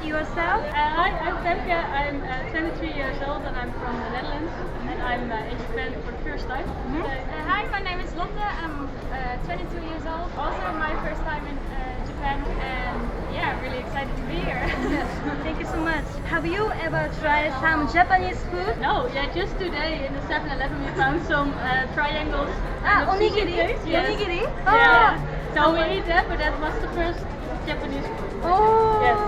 yourself? Hi, I'm Femke. I'm 23 years old and I'm from the Netherlands. And I'm in Japan for the first time. Hi, my name is Lotte. I'm 22 years old. Also my first time in Japan, and yeah, I'm really excited to be here. Thank you so much. Have you ever tried some Japanese food? No, yeah, just today in the 7-Eleven we found some triangles. kind of sushi onigiri? place. Yes. Onigiri? Yeah. So we ate that, but that was the first Japanese food. Oh, Yes.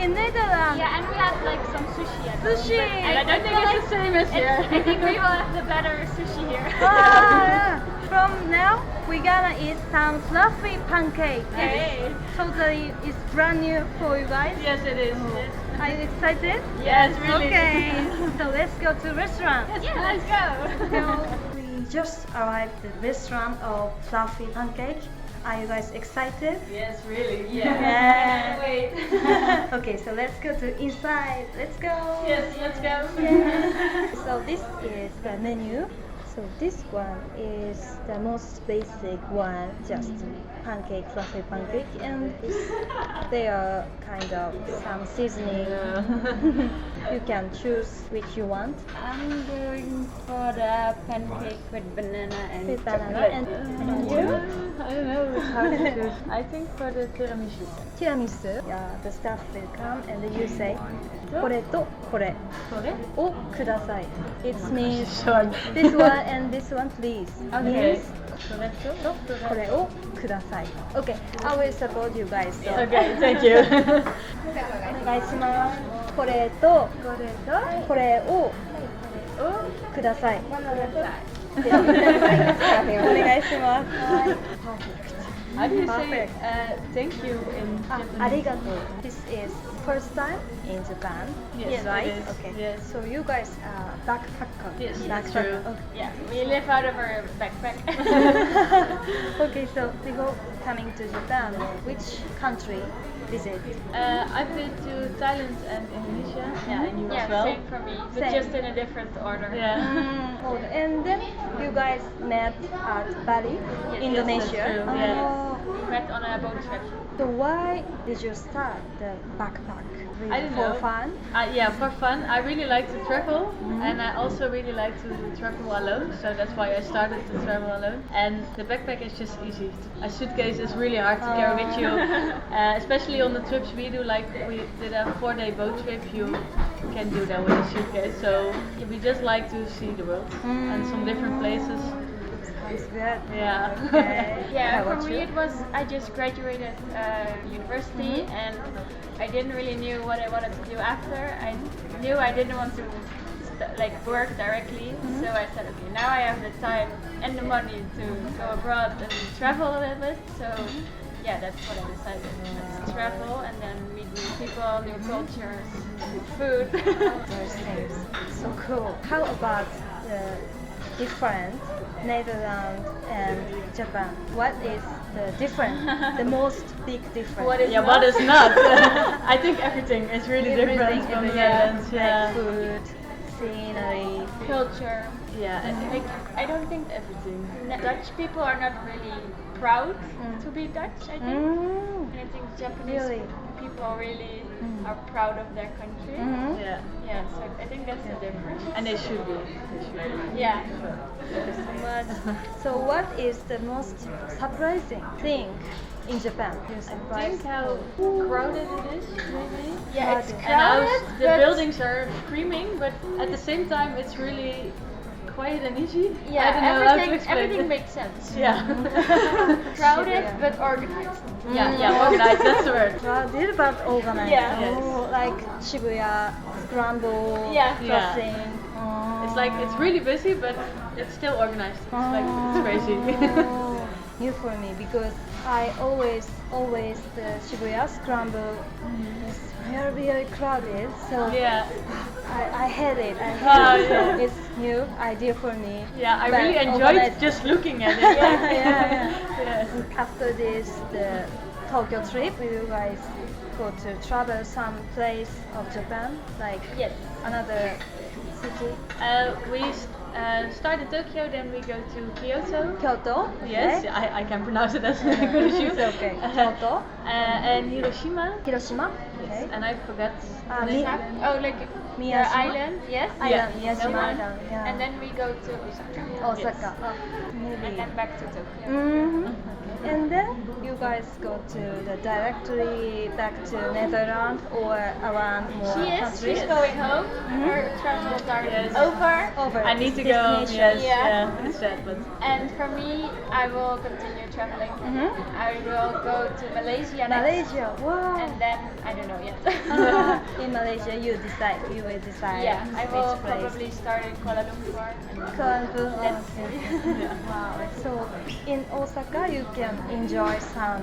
in Netherlands. Yeah, and we had like some sushi at home, Sushi. but And I don't think it's the same as here. I think we will have the better sushi here. Yeah. From now, we're gonna eat some fluffy pancake. Hey. Totally, it's brand new for you guys. Yes, it is. Yes. Are you excited? Yes, really. Okay, so let's go to restaurant. Yes, Yeah, nice. let's go. We just arrived at the restaurant of Fluffy Pancake. Are you guys excited? Yes, really. Yeah. Wait. Okay, so let's go to inside. Let's go. Yes, let's go. So this is the menu. So this one is the most basic one, just pancake, fluffy pancake, and there are kind of some seasoning. You can choose which you want. I'm going for the pancake with banana and With banana chocolate. and you? I don't know. It's hard to choose. I think for the tiramisu. Tiramisu. Yeah, the staff will come and then you say, これとこれをください. It means Short. this one and this one please. Okay. Means これをください. Okay, I will support you guys. So. Okay, thank you. お願いします. これとこれをください. お願いします. How do you say Perfect. thank you in Japanese? ありがとう. This is first time in Japan. Yes, right? it is. Okay. Yes. So you guys are backpacker. Yes, that's true. Okay. Yeah, we live out of our backpack. Okay, so before coming to Japan, which country visit? I've been to Thailand and Indonesia. Yeah, and you as Yeah, well. same for me, but Same. just in a different order. Yeah. And then you guys met at Bali, Yes, Indonesia. yes, that's true, Oh. yeah. We met on a boat trip. So why did you start the backpack? Really I don't for know. fun? Yeah, for fun. I really like to travel, and I also really like to travel alone. So that's why I started to travel alone. And the backpack is just easy. A suitcase is really hard to carry with you, especially on the trips we do. Like we did a 4-day boat trip, you can do that with a suitcase. So we just like to see the world and some different places. It's good. Yeah. Okay. Yeah, How for about me you? it was, I just graduated university and I didn't really knew what I wanted to do after. I knew I didn't want to work directly, so I said, okay, now I have the time and the money to go abroad and travel a little bit. So yeah, that's what I decided. Let's travel and then meet new people, new cultures, new food. Those things. So cool. How about the different Netherlands and Japan? What is the difference? The most big difference? What is Yeah, what is not? I think everything is really different Everything, from the everything. Netherlands. Yeah. Like food, scenery. Culture. Yeah. Like, I don't think Everything. Dutch people are not really proud to be Dutch, I think. And I think Japanese Really? people really are proud of their country. Yeah. Yeah, so I think that's the difference. And they should be. They should be. Yeah. Thank you so much. So what is the most surprising thing in Japan? You're I surprised? think how crowded it is, maybe. Yeah, it's And And how crowded, the but buildings are screaming, but at the same time it's really quiet and easy. I yeah, don't know how to everything explain everything it. makes sense. Yeah. Crowded but organized. Yeah, organized, that's the word. Crowded but organized. Yeah. Yes. Oh, like Shibuya, scramble, Yeah. crossing. Oh. It's like it's really busy, but it's still organized. It's like it's crazy. Oh, new for me because I always the Shibuya scramble is very crowded. So Yeah. I hate it. I hate Oh, it. So yeah. it's new idea for me. Yeah, I But really enjoyed organized- just looking at it. yeah. Yes. After this, the Tokyo trip, will you guys go to travel some place of Japan, like Yes. another city? start in Tokyo, then we go to Kyoto. Kyoto. Yes, Okay. I can pronounce it as good as you. It's okay. Kyoto. And Hiroshima. Hiroshima. Yes, Okay. and I forgot. Ah, the name. Oh, like the Miyashima? island, yes. Island, Yeah. Miyashima No. Island. Yeah. And then we go to Osaka. Osaka. Oh, And maybe. then back to Tokyo. Mm-hmm. And then you guys go to the directly back to Netherlands or around more She's countries. going home. Her travels are over. Over. I need to this go. destination. Yes, Yeah. yeah, it's sad, but And for me, I will continue traveling. Mhm. I will go to Malaysia next. Malaysia. Wow. And then, I don't know yet. In Malaysia, you will decide. Yeah, I will which place. probably start in Kuala Lumpur. Kuala Lumpur. Let's Okay. Wow. So in Osaka, you can enjoy some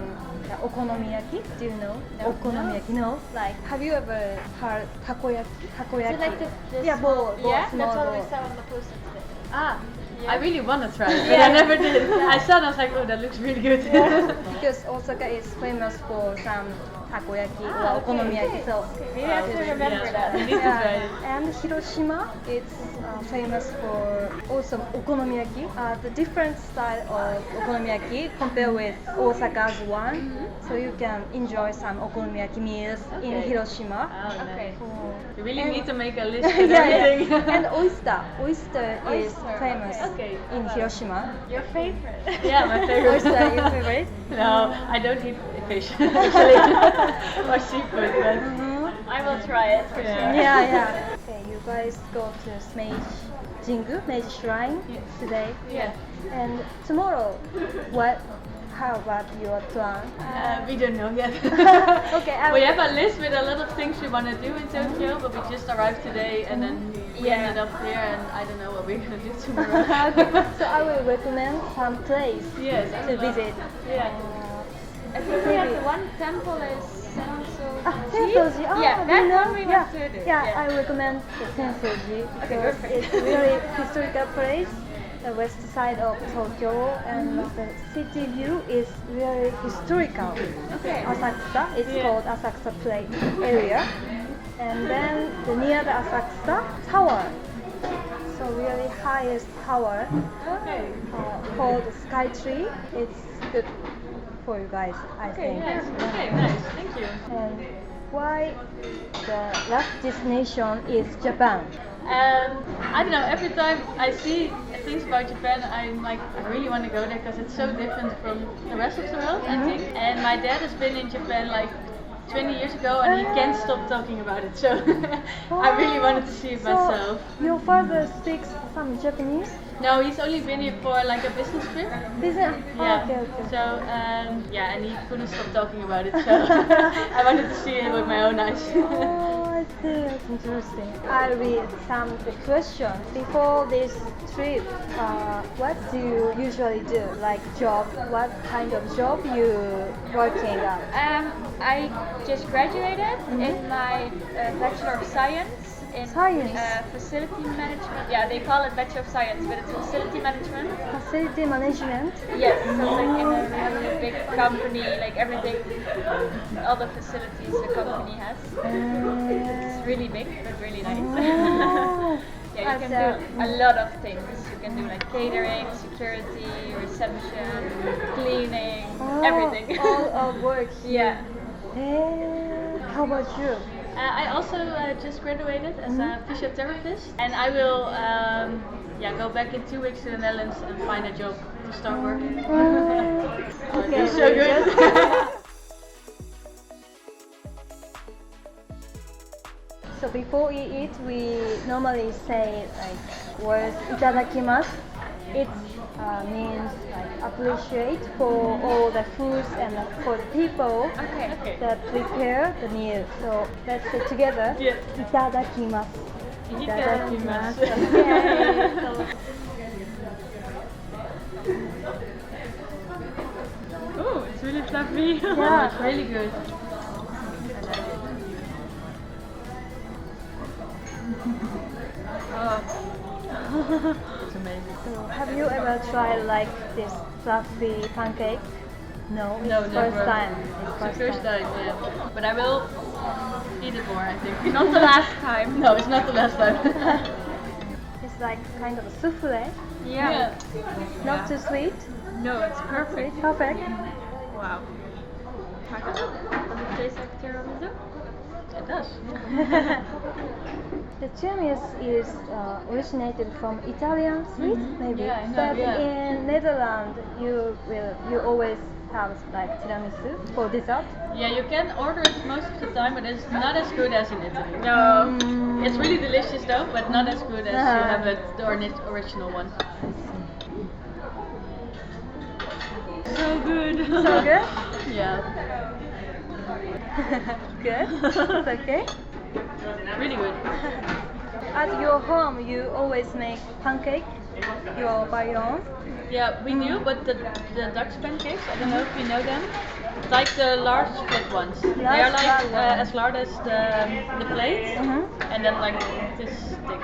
okonomiyaki. Do you know No. okonomiyaki? No. Like, have you ever heard takoyaki? Takoyaki. Is it like the yeah, small, bowl, yeah, small that's what we bowl. saw on the poster today. I Yeah. really want to try it, but Yeah. I never did. I saw it, I was like, oh, that looks really good. Because Osaka is famous for some takoyaki Ah, or okay. okonomiyaki. So We have to remember Yeah. that. We need to try it. And Hiroshima, it's famous for also okonomiyaki. The different style of okonomiyaki compared with Osaka's one. So you can enjoy some okonomiyaki meals in Okay. Hiroshima. Oh, Okay. nice. Oh. You really And- need to make a list with yeah, everything. yeah. And oyster. Oyster is Oyster, famous okay. in Hiroshima. Your favorite. Yeah, my favorite. Oyster, your favorite? No, I don't eat fish actually, or seafood. But Mhm. I will try it for Yeah. sure. Yeah, yeah. Okay, you guys go to Meiji Jingu, Meiji Shrine Yes. today. yeah, And tomorrow, what? How about your plan? we don't know yet. Okay, We have a list with a lot of things we want to do in Tokyo, but we just arrived today and then we Yeah. ended up here, and I don't know what we're gonna do tomorrow. Okay, so I will recommend some place Yes, I to love- visit. Yeah. I think we have the one temple is Sensoji. Sensoji. Oh, Yeah, you that know? one we yeah. want to do. Yeah, I recommend the Sensoji because perfect. it's really historical place. The west side of Tokyo and the city view is really historical. Okay. Asakusa, it's Yeah. called Asakusa Play area. And then near the Asakusa Tower. So really highest tower Okay. called Sky Tree. It's good for you guys, I Okay, think. Yes. Okay. Nice. Thank you. And why the last destination is Japan? I don't know. Every time I see things about Japan, I'm like, I really want to go there because it's so different from the rest of the world, I think. And my dad has been in Japan like 20 years ago, and he can't stop talking about it. So I really wanted to see it myself. So your father speaks some Japanese? No, he's only been here for like a business trip. Is it? Yeah. Oh, okay, okay. So yeah, and he couldn't stop talking about it. So I wanted to see it with my own eyes. Oh, I see. That's interesting. I read some the questions before this trip. What do you usually do? Like job? What kind of job you working at? I just graduated in my Bachelor of Science in Science? Facility Management. Yeah, they call it Bachelor of Science, but it's Facility Management. Facility management. Yes, so it's like in a really big company, like everything, all the facilities the company has. It's really big, but really nice. Oh. Yeah, you can do a lot of things. You can do like catering, security, reception, cleaning, everything. All work. Yeah. How about you? I also just graduated as a physiotherapist, and I will go back in 2 weeks to the Netherlands and find a job to start working. Okay, You're so good. So before we eat, we normally say like words "itadakimasu." It means like appreciate for all the foods and for the people Okay. that prepare the meal. So let's say together. Yeah. Itadakimasu. Itadakimasu. Okay. So Oh, it's really fluffy. Yeah. It's really good. It's amazing. So have you ever tried like this fluffy pancake? No, it's No, first never. time. It's the first time, yeah. But I will eat it more, I think. Not the last time. No, it's not the last time. It's like kind of a souffle, Yeah. not too sweet. No, it's perfect. Perfect. Wow. Does it taste like tiramisu? It does. The tiramisu is originated from Italian sweet, maybe. Yeah, I know, But yeah. in Netherlands, you always have like tiramisu for dessert. Yeah, you can order it most of the time, but it's not as good as in Italy. No. It's really delicious though, but not as good as you have it, the original one. So good. So good. Yeah. Good. It's okay. Really good. At your home, you always make pancake. By your own. Yeah, we do, but the Dutch pancakes, I don't know if you know them. It's like the large flat ones. They are like flat ones. as large as the plate, and then like this thick.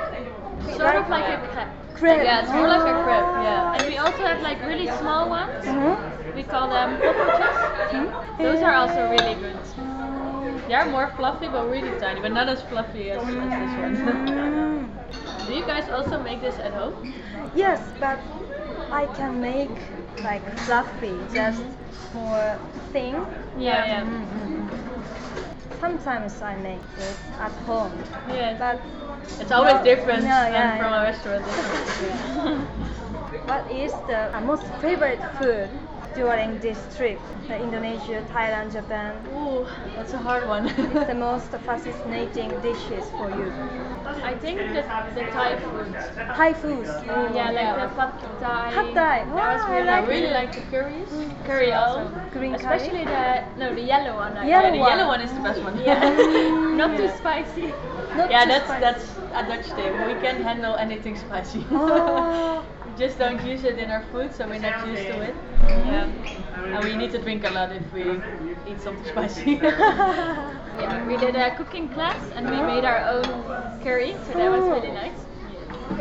Sort of like a crepe. Crepe. Yeah, it's more like a crepe. Yeah. And we also have like really small ones. Mm-hmm. We call them poppetjes. Those are also really good. They are more fluffy, but really tiny, but not as fluffy as this one. Do you guys also make this at home? Yes, but I can make like fluffy, just more thin. Yeah. Sometimes I make it at home. Yeah. But It's always different Yeah, from yeah. a restaurant. what is the most favorite food during this trip? Indonesia, Thailand, Japan. Ooh, that's a hard one. It's the most fascinating dishes for you. I think the Thai food. Thai foods. Yeah, like the pad Thai. Pad Thai. That was Wow, really I I like really it. like the curries. curry also. Green Especially curry. the yellow one. I Yellow Yeah, the one. yellow one is the best one. Yeah. Not too spicy. Not Yeah, too that's spicy. a Dutch thing. We can't handle anything spicy. Oh. We just don't use it in our food, so we're not used to it. Yeah. And we need to drink a lot if we eat something spicy. Yeah, we did a cooking class and we made our own curry, so that was really nice.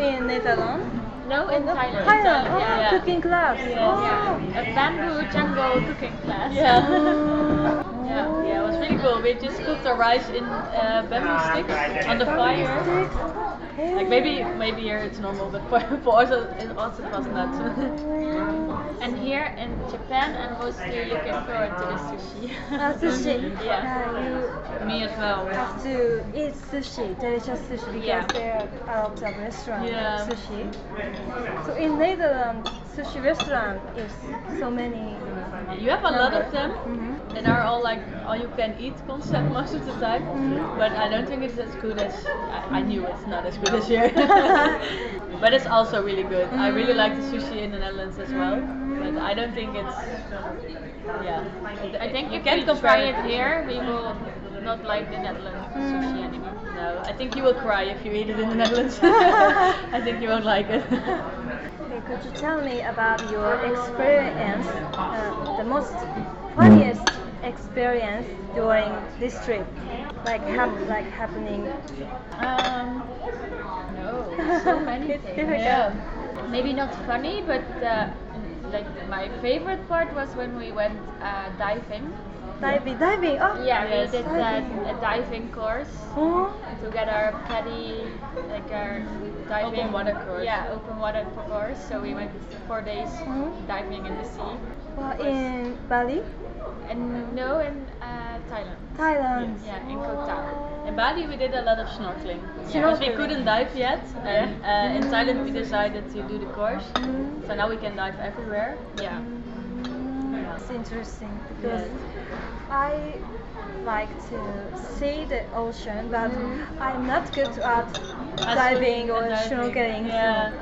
In Netherlands. No, in Thailand. Thailand. Oh, Yeah. cooking class. Yeah, a bamboo jungle cooking class. Yeah. Oh. Yeah, it was really cool. We just cooked our rice in bamboo sticks on the fire. Like maybe here it's normal, but for us it also was not. And here in Japan and mostly you can throw it to the sushi. Sushi. Yeah. You Me as well. have to eat sushi, delicious sushi, because Yeah. there are lots of restaurants Yeah. sushi. So in Netherlands, sushi restaurant is so many. You have a lot of them, Mhm. and are all like all you can eat concept most of the time. But I don't think it's as good as I knew it's not as good as here. But it's also really good. I really like the sushi in the Netherlands as well. But I don't think it's I think you if can't we compare try it here, we will not like the Netherlands sushi anymore. No, I think you will cry if you eat it in the Netherlands. I think you won't like it. Okay, could you tell me about your experience, the most funniest experience during this trip, like happening? No, so many It's things. difficult. Yeah. Maybe not funny, but like my favorite part was when we went diving. Diving. Oh. Yeah, Yes. we did a diving course Oh. to get our PADI, like our diving Open water course. Yeah, open water course. So we went 4 days diving in the sea. Well, in Bali, And no, in Thailand. Thailand. Yeah, in Koh Tao. In Bali we did a lot of snorkeling. Because we Snorkeling. couldn't dive yet, and in Thailand we decided to do the course. So now we can dive everywhere. Yeah. It's interesting because I like to see the ocean, but I'm not good at diving or snorkeling. Yeah.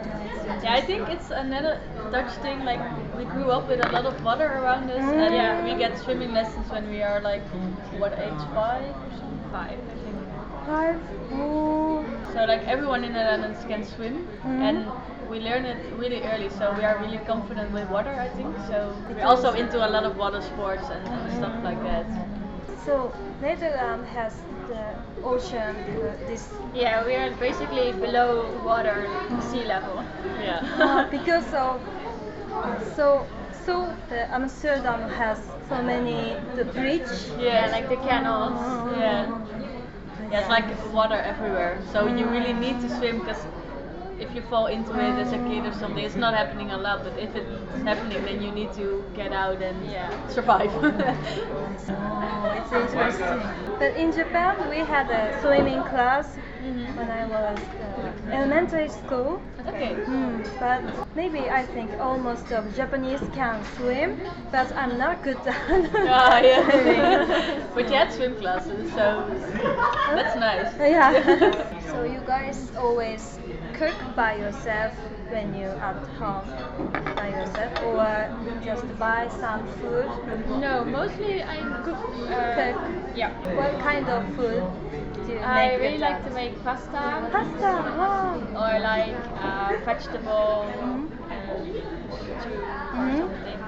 Yeah, I think it's another Dutch thing. Like we grew up with a lot of water around us, and we get swimming lessons when we are like what age 5 or something? 5, I think. Five. Oh. So like everyone in the Netherlands can swim, and we learn it really early. So we are really confident with water, I think. So we're also into a lot of water sports and stuff like that. So Netherlands has the ocean. This Yeah, we are basically below water, sea level. Yeah. because of so the Amsterdam has so many the bridge. Yeah, like the canals. Yeah. Yeah, it's like water everywhere. So you really need to swim because if you fall into it as a kid or something, it's not happening a lot. But if it's happening, then you need to get out and survive. Oh, it's interesting. But in Japan, we had a swimming class when I was elementary school. Okay. But maybe I think almost of Japanese can swim, but I'm not good at swimming. But you had swim classes, so that's nice. Yeah. So you guys always cook by yourself when you're at home by yourself, or just buy some food? No, mostly I cook. Cook. Yeah. What kind of food do you make? I really yourself? like to make pasta. Pasta. Wow. Or like vegetable stew or something.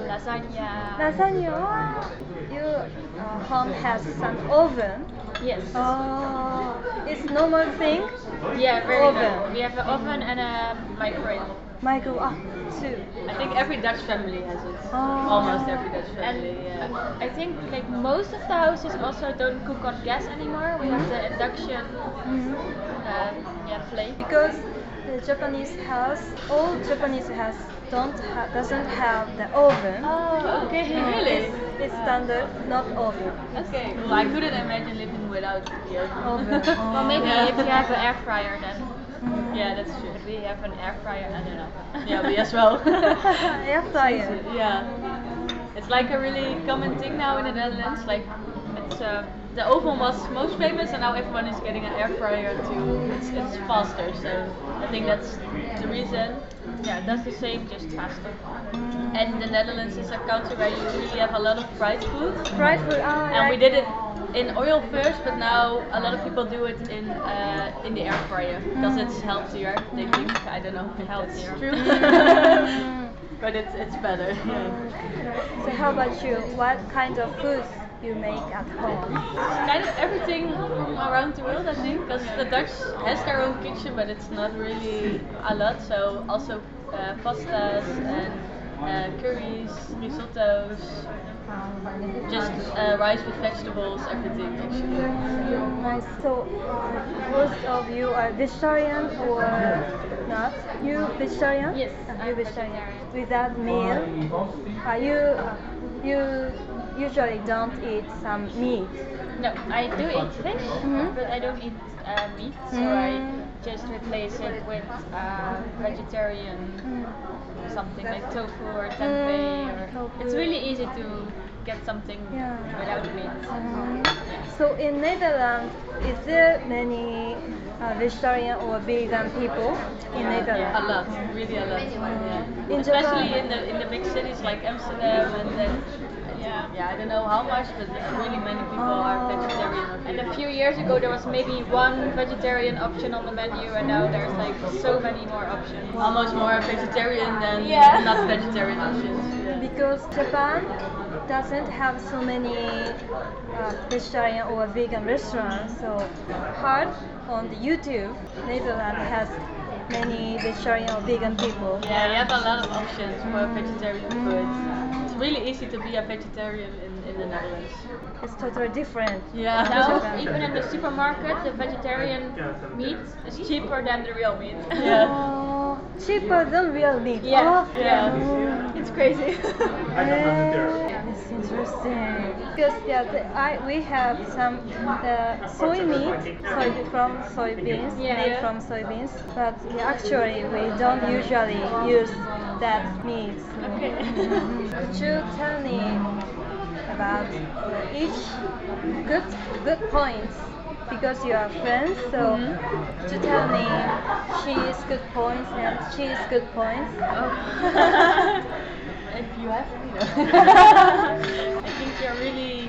Lasagna. Lasagna. Wow. Your home has some oven. Yes. Oh, it's normal thing. Yeah, very Oven. good. We have an oven and a microwave. Michael, too. I think every Dutch family has it. Oh. Almost every Dutch And family. I think like most of the houses also don't cook on gas anymore. We have the induction flame. Because the Japanese house, all Japanese house doesn't have the oven. Oh, okay. Really? It's standard, not oven. Okay. Well, I couldn't imagine living without the oven. Oven. Well, maybe if you have an air fryer then. Yeah, that's true. But we have an air fryer, I don't know. Yeah, we as well. Air fryer. Yeah. It's like a really common thing now in the Netherlands. Like, it's the oven was most famous, and now everyone is getting an air fryer too. It's faster, so I think that's the reason. Yeah, that's the same, just faster. And the Netherlands is a country where you really have a lot of fried food. Fried food. And we did it in oil first, but now a lot of people do it in the air fryer because it's healthier. They think. I don't know if that's true, but it's better. So how about you? What kind of foods you make at home? Kind of everything around the world, I think, because the Dutch has their own kitchen, but it's not really a lot. So also pastas and curries, risottos, just rice with vegetables, everything actually. Nice. So most of you are vegetarian or not? You vegetarian? Yes, You I'm vegetarian. vegetarian. Without meal, you usually don't eat some meat. No, I do eat fish, but I don't eat meat, so I just replace it with vegetarian something like tofu or tempeh. Tofu. It's really easy to get something without meat. So in Netherlands, is there many vegetarian or vegan people in Netherlands? A lot, really a lot. Yeah. In Especially Japan? in the big cities like Amsterdam and then. Yeah, I don't know how much, but really many people are vegetarian. And a few years ago there was maybe one vegetarian option on the menu, and now there's like so many more options. Almost more vegetarian than not vegetarian options. Yeah. Because Japan doesn't have so many vegetarian or vegan restaurants, so hard on the YouTube. Netherlands has many vegetarian or vegan people. Yeah, you have a lot of options for vegetarian food. It's really easy to be a vegetarian in the Netherlands. It's totally different. Yeah. Now, even in the supermarket, the vegetarian meat is cheaper than the real meat. Yeah. Oh, cheaper than real meat. Yeah. Oh, Yeah. It's crazy. It's interesting. Because we have some soy meat from soybeans, made from soybeans, but actually we don't usually use that meat. Okay. Could you tell me about each good points? Because you are friends, so could you tell me she's good points and she's good points? If you have, I think you're really,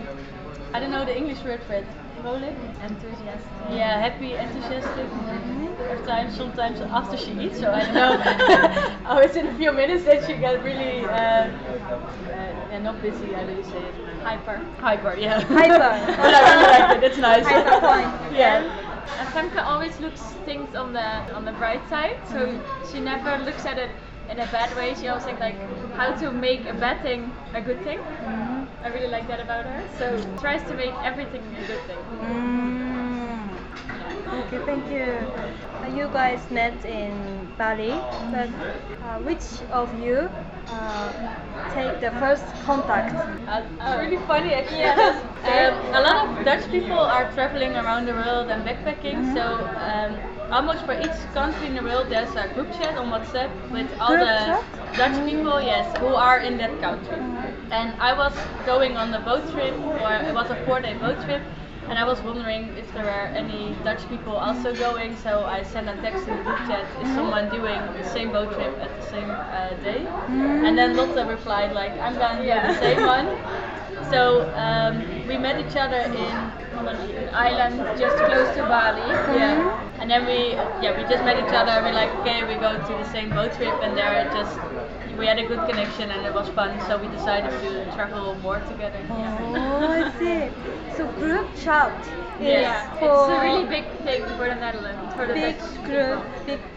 I don't know the English word for it. Vrolijk? Enthusiastic. Yeah, happy, enthusiastic. Sometimes after she eats, so I don't know. Oh, it's in a few minutes that she got really, not busy, how do you say it? Hyper, yeah. Hyper. But I really like it, it's nice. Hyper point. Yeah. And Femke always looks things on the bright side, so she never looks at it in a bad way. She always thinks like how to make a bad thing a good thing. I really like that about her. So tries to make everything a good thing. Okay, thank you. You guys met in Bali, but which of you take the first contact? It's really funny actually. A lot of Dutch people are traveling around the world and backpacking, so almost for each country in the world there's a group chat on WhatsApp with all Group the chat? Dutch people, yes, who are in that country. And I was going on the boat trip, or it was a 4-day boat trip, and I was wondering if there were any Dutch people also going, so I sent a text in the group chat, is someone doing the same boat trip at the same day? And then Lotte replied like, I'm gonna do the same one. So we met each other in an island just close to Bali. yeah, and then we just met each other. We're like, okay, we go to the same boat trip, and there we had a good connection and it was fun. So we decided to travel more together. Oh, I see. So group chat is Yeah, for it's a really big thing for the Netherlands, for the big Dutch.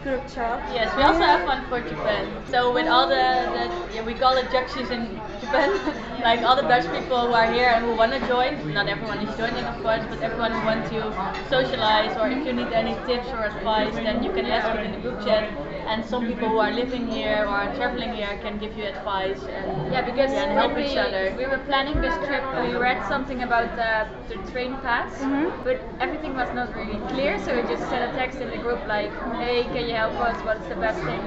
group chat. Yes, we also have one for Japan. So with all we call it Jakshies in Japan, like all the Dutch people who are here and who want to join. Not everyone is joining, of course, but everyone who wants to socialize, or if you need any tips or advice, then you can ask it in the group chat. And some people who are living here or are traveling here can give you advice and Because and when help each other. we were planning this trip, we read something about the train pass, but everything was not really clear. So we just sent a text in the group like, "Hey, can you help us? What's the best thing?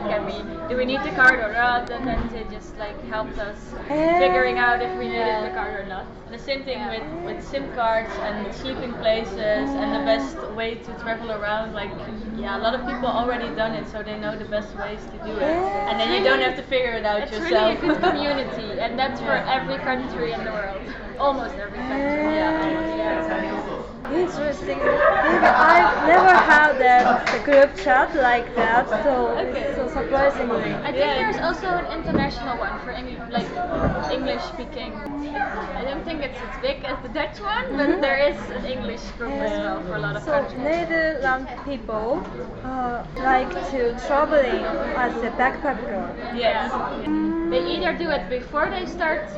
Do we need the card or not?" And then they just like helped us figuring out if we needed the card or not. The same thing with SIM cards and sleeping places and the best way to travel around. Like, a lot of people already done it, so they know the best ways to do it. And then you don't have to figure it out It's yourself. really a good community, and that's for every country in the world. Almost every country. Interesting. Maybe I've never had a group chat like that, so it's so surprisingly. I think there's also an international one for English speaking. I don't think it's as big as the Dutch one, but there is an English group as well for a lot of So countries. Netherlands people like to traveling as a backpacker. Yes. They either do it before they start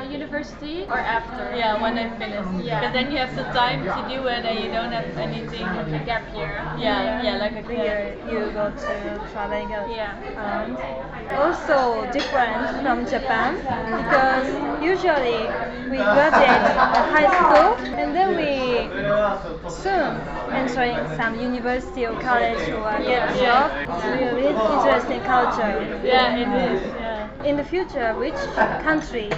university or after. Yeah, when they finish. Yeah. Because then you have the time to do it and you don't have anything. A gap year. Yeah, like a Here you go to traveling Yeah. around. Also different from Japan because usually we graduate high school and then we soon entering some university or college or get a job. It's really interesting culture. Yeah, it is. Yeah. In the future, which country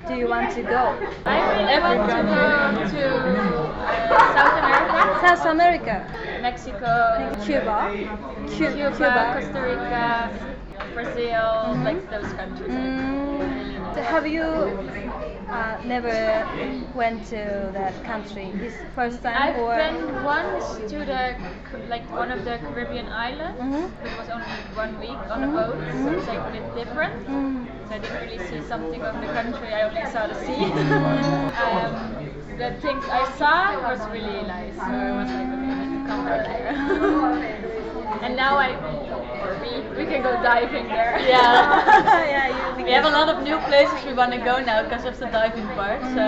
do you want to go? I really want to go to South America, South America, Mexico, Cuba, Cuba, Costa Rica, Brazil, like those countries. So have you never went to that country? This first time I've or? been once to one of the Caribbean islands. But it was only 1 week on a boat, so it's like a bit different. So I didn't really see something of the country. I only saw the sea. The things I saw was really nice. So I was like, okay, I need to come back here. And now we can go diving there. Yeah. We have a lot of new places we want to go now because of the diving part. So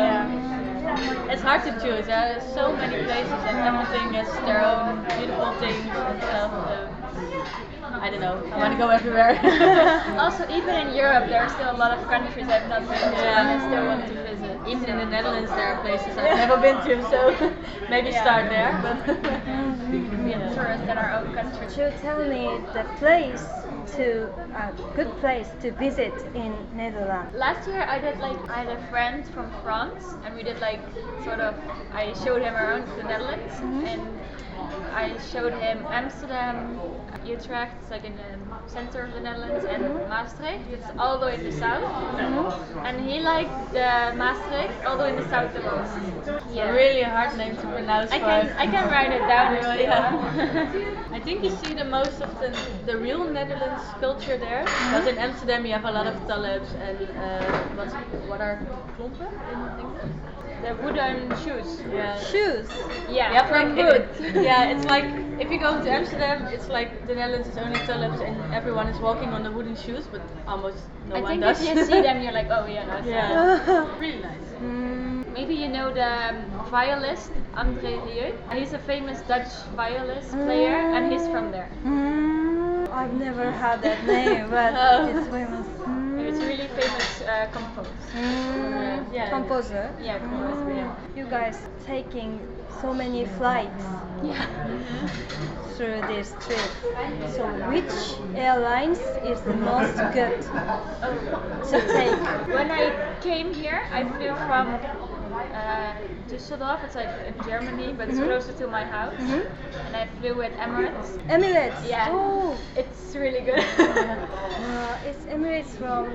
it's hard to choose. There are so many places and everything has their own beautiful things and stuff. So I don't know. I want to go everywhere. Also, even in Europe, there are still a lot of countries I've not been to and I still want to visit. Even in the Netherlands, there are places I've never been to. So maybe start there. But Be a tourist in our own country. Could you tell me the place to a good place to visit in Netherlands? Last year I had a friend from France and we did I showed him around the Netherlands and I showed him Amsterdam, Utrecht, it's like in the center of the Netherlands, and Maastricht, it's all the way in the south. And he liked the Maastricht all the way in the south the most. yeah, really hard name to pronounce. I can write it down. I think you see the most of the real Netherlands culture there. Because in Amsterdam you have a lot of talebs and what are klompen in English? The wooden shoes. Yeah. Shoes. Yeah, from like wood. Yeah, it's like if you go to Amsterdam, it's like the Netherlands is only talebs and everyone is walking on the wooden shoes, but almost no I one think does. if you see them, you're like, oh yeah, no, Yeah. Really nice. maybe you know the violist André Rieu. He's a famous Dutch violist player, and he's from there. I've never had that name, but it's famous. It's a really famous composer. Composer. Yeah, composer. Yeah. You guys taking so many flights through this trip. So which airlines is the most good to take? When I came here, I flew from Düsseldorf. It's like in Germany, but it's closer to my house. And I flew with Emirates. Emirates. Yeah. Oh. It's really good. It's Emirates from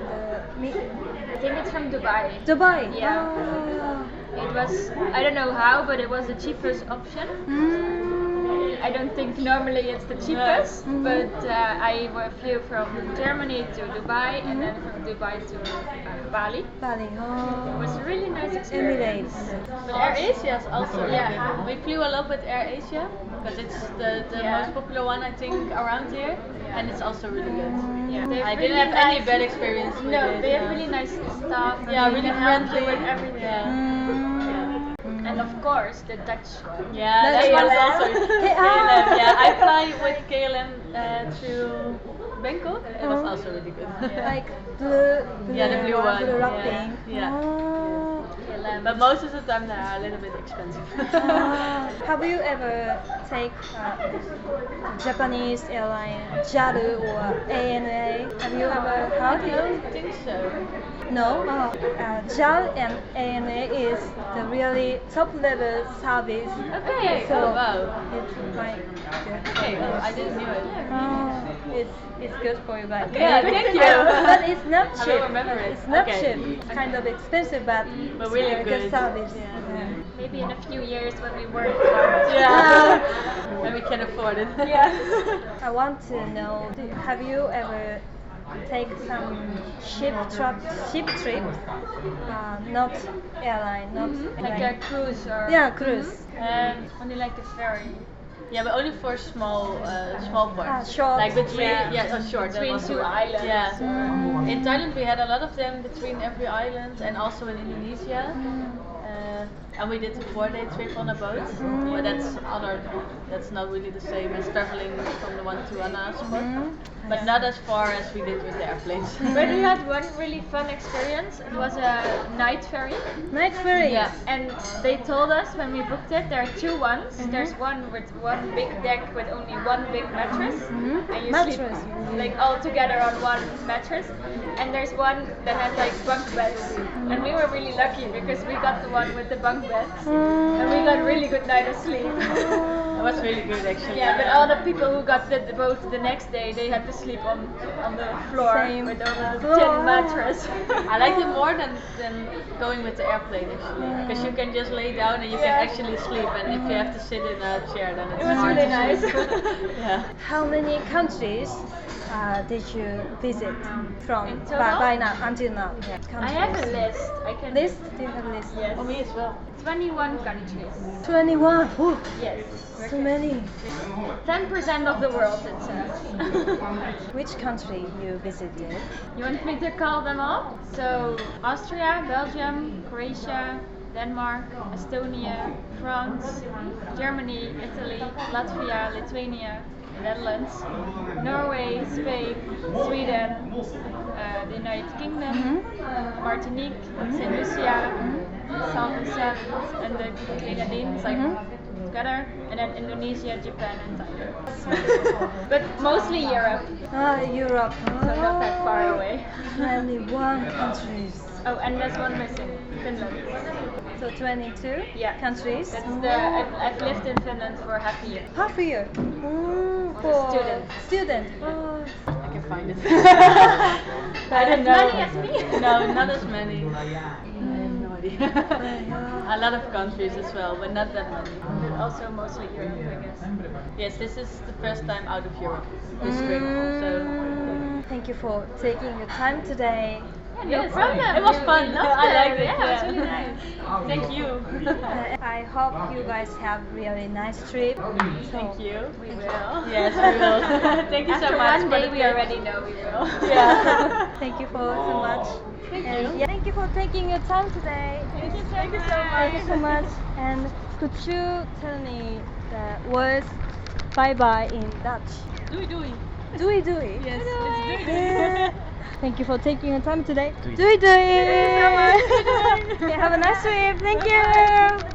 I think it's from Dubai. Dubai. Yeah. Oh. It was, I don't know how, but it was the cheapest option. I don't think normally it's the cheapest, but I flew from Germany to Dubai and then from Dubai to Bali. Bali. It was a really nice experience. Emirates. But AirAsia is also really Yeah. good. We flew a lot with AirAsia because it's the most popular one I think around here, and it's also really good. Yeah. I didn't have any bad experience with No, it. they have really nice staff. Yeah, really they help you friendly with everything. Yeah. And of course, the Dutch one. Yeah, That's that one is KLM. also KLM. Yeah, I fly with KLM through Bangkok. It was also really good. Like blue. Yeah, the blue one. Blue Yeah. wrapping. Yeah. Oh. But most of the time they are a little bit expensive. Have you ever take Japanese airline JAL or ANA? Have you ever I heard it? don't think so. No. JAL and ANA is the really top level service. Okay. So Oh wow. it's quite good. Okay. Oh, I didn't know it. It's good for you guys. Yeah, thank you. But it's not I cheap. will remember it. It's not Okay. cheap. It's kind of expensive, but really it's good. service. Maybe in a few years when we work hard. Yeah. When we can afford it. Yeah. I want to know, have you ever take some ship trips? Not airline, not Like a cruise or cruise. only like the ferry. Yeah, but only for small parts. Short. Like between Yeah. short. that Between was two the word. islands. Yeah. In Thailand we had a lot of them between every island and also in Indonesia. And we did a 4-day trip on a boat, but that's not really the same as traveling from the one to another spot. But not as far as we did with the airplanes. But we had one really fun experience. It was a night ferry. Night ferry. Yeah. And they told us when we booked it, there are two ones. There's one with one big deck with only one big mattress. And you Mattress. sleep like all together on one mattress. And there's one that has like bunk beds. And we were really lucky because we got the one with the bunk beds. And we got really good night of sleep. It was really good actually. Yeah, but all the people who got the boat the next day, they had to sleep on the floor Same. with a Floor. tin mattress. I liked it more than going with the airplane actually, because you can just lay down and you can actually sleep, and if you have to sit in a chair then it's It was hard really to nice. sleep. Yeah. How many countries did you visit from In total? by now until now? Yeah. I have a list. I can List? Do you have a list? Yes. For me as well. 21 countries. 21. Ooh, Yes. so many. 10% of the world, it says. Which country you visited? You want me to call them all? So, Austria, Belgium, Croatia, Denmark, Estonia, France, Germany, Italy, Latvia, Lithuania, Netherlands, Norway, Spain, Sweden, the United Kingdom, Martinique, Saint Lucia, Salvador, and the Grenadines, like together, and then Indonesia, Japan, and Thailand. But mostly Europe, Europe. so not that far away. 21 countries. Oh, and there's one missing, Finland. So 22 Yeah. countries. That's I've lived in Finland for half a year. Half a year. a student. Student. Oh. I can find it. I don't know. As many as me? No, not as many. I have no idea. A lot of countries as well, but not that many. But also mostly Europe, I guess. Yes, this is the first time out of Europe this trip. So Thank you for taking your time today. No Yes, problem. it was fun. I liked it. Yeah, it was really nice. Thank you. I hope you guys have really nice trip. Thank you. We will. Yes, we will. Thank you so After much. one for day, the we trip. already know we will. Yeah. Thank you for so much. Thank And you. yeah, thank you for taking your time today. Thank you so Thank you much. so much. Thank you so much. And could you tell me the words bye bye in Dutch? Doei doei. Doei doei. Yes, let's do it. Yeah. Thank you for taking your time today. Doei. Doei doei. Thank you so much. Okay, have a nice trip. Thank you.